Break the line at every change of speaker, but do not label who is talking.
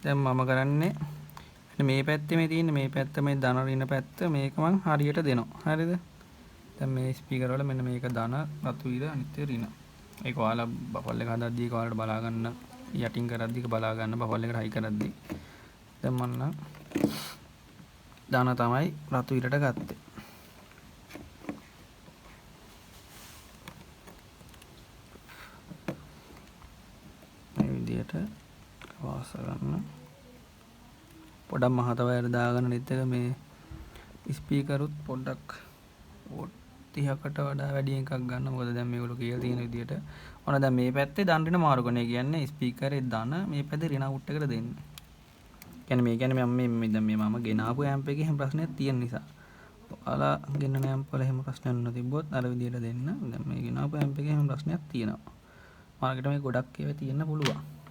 දැන් මම කරන්නේ මේ පැත්තේ මේ තියෙන මේ පැත්ත මේ ධන ඍණ පැත්ත මේක මං හරියට දෙනවා. හරිද? දැන් මේ ස්පීකර් වල මෙන්න මේක ධන රතු ඉර අනිත් ඍණ. ඒක ඔයාලා බෆල් එක හදද්දී ඒක ඔයාලට බලා ගන්න යටින් කරද්දී ඒක බලා ගන්න බෆල් එකට හයි කරද්දී. දැන් මම නම් ධන තමයි රතු ඉරට ගත්තේ. මේ විදියට වාස ගන්න. පොඩක් මහත වයර් දාගෙන අනිත් එක මේ ස්පීකරුත් පොඩ්ඩක් වෝට් 30කට වඩා වැඩි එකක් ගන්න. මොකද දැන් මේගොල්ලෝ කියලා තියෙන විදියට ඔන්න දැන් මේ පැත්තේ ධන ඍණ මාරු කරන. ඒ කියන්නේ ස්පීකරේ ධන මේ පැත්තේ ඍණ අවුට් එකට දෙන්න. කියන්නේ මේ කියන්නේ මම දැන් මේ මම ගෙනාපු ඇම්ප් එකේ හැම ප්‍රශ්නයක් තියෙන නිසා. ඔයාලා ගෙන්නන ඇම්ප් වල හැම ප්‍රශ්නයක් නොතිබ්බොත් අර විදියට දෙන්න. දැන් මේ ගෙනාපු ඇම්ප් එකේ හැම ප්‍රශ්නයක් තියෙනවා. මාර්කට් එකේ ගොඩක් ඒවා තියෙන්න පුළුවන්.